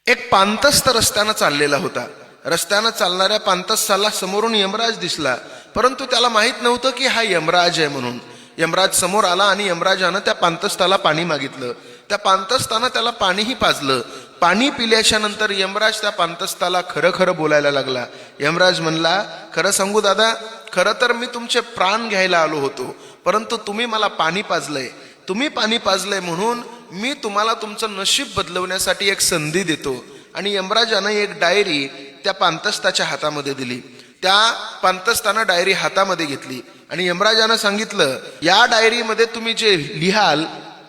एक पांतस्थ रस्त्यानं चाललेला होता. रस्त्यानं चालणाऱ्या पांतस्थाला समोरून यमराज दिसला, परंतु त्याला माहित नव्हतं की हा यमराज आहे म्हणून. यमराज समोर आला आणि यमराजानं त्या पांतस्थाला पाणी मागितलं. त्या पांतस्थानं त्याला पाणीही पाजलं. पाणी पिल्याच्या नंतर यमराज त्या पांतस्थाला खरं खरं बोलायला लागला. यमराज म्हणला, खरं सांगू दादा, खरं तर मी तुमचे प्राण घ्यायला आलो होतो, परंतु तुम्ही मला पाणी पाजलंय. तुम्ही पाणी पाजलंय म्हणून मी तुम्हाला तुमचं नशीब बदलवण्यासाठी एक संधी देतो. आणि यमराजानं एक डायरी त्या पांतस्थाच्या हातामध्ये दिली. त्या पांतस्थानं डायरी हातामध्ये घेतली आणि यमराजानं सांगितलं, या डायरीमध्ये तुम्ही जे लिहाल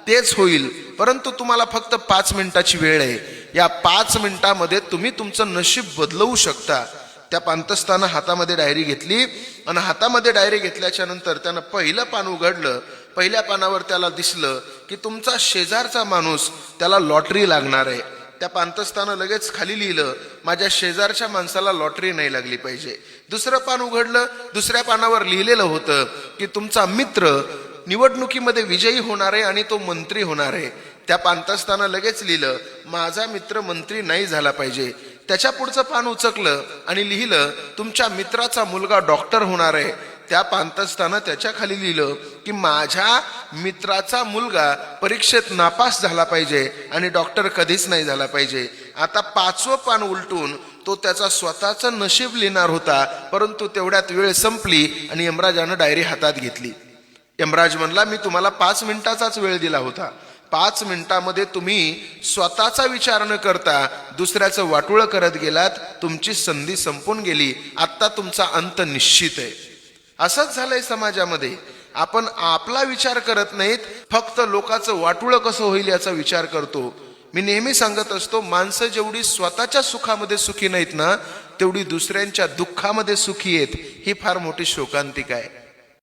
तेच होईल, परंतु तुम्हाला फक्त 5 मिनिटाची वेळ आहे. या 5 मिनिटामध्ये तुम्ही तुमचं नशीब बदलवू शकता. त्या पांतस्थानं हातामध्ये डायरी घेतली आणि हातामध्ये डायरी घेतल्याच्या नंतर त्यानं पहिलं पान उघडलं. पहिल्या पानावर त्याला दिसलं की तुमचा शेजारचा माणूस, त्याला लॉटरी लागणार आहे. त्या पांतस्थानं लगेच खाली लिहिलं, माझ्या शेजारच्या माणसाला लॉटरी नाही लागली पाहिजे. दुसरं पान उघडलं. दुसऱ्या पानावर लिहिलेलं होतं की तुमचा मित्र निवडणुकीमध्ये विजयी होणार आहे आणि तो मंत्री होणार आहे. त्या पांतस्थानं लगेच लिहिलं, माझा मित्र मंत्री नाही झाला पाहिजे. त्याच्या पुढचं पान उचकलं आणि लिहिलं, तुमच्या मित्राचा मुलगा डॉक्टर होणार आहे. त्या पांतस्थानं त्याच्या खाली लिहिलं की माझ्या मित्राचा मुलगा परीक्षेत नापास झाला पाहिजे आणि डॉक्टर कधीच नाही झाला पाहिजे. आता 5वं पान उलटून तो त्याचा स्वतःचं नशीब लिहिणार होता, परंतु तेवढ्यात वेळ संपली आणि यमराजानं डायरी हातात घेतली. यमराज म्हणला, मी तुम्हाला 5 मिनिटाचाच वेळ दिला होता. 5 मिनिटामध्ये तुम्ही स्वतःचा विचार न करता दुसऱ्याचं वाटोळं करत गेलात. तुमची संधी संपून गेली. आत्ता तुमचा अंत निश्चित आहे. असंच झालंय समाजामध्ये. आपण आपला विचार करत नाहीत, फक्त लोकांचं वाटोळं कसं होईल याचा विचार करतो. मी नेहमी सांगत असतो, माणसं जेवढी स्वतःच्या सुखामध्ये सुखी नाहीत ना, तेवढी दुसऱ्यांच्या दुःखामध्ये सुखी आहेत. ही फार मोठी शोकांतिका आहे.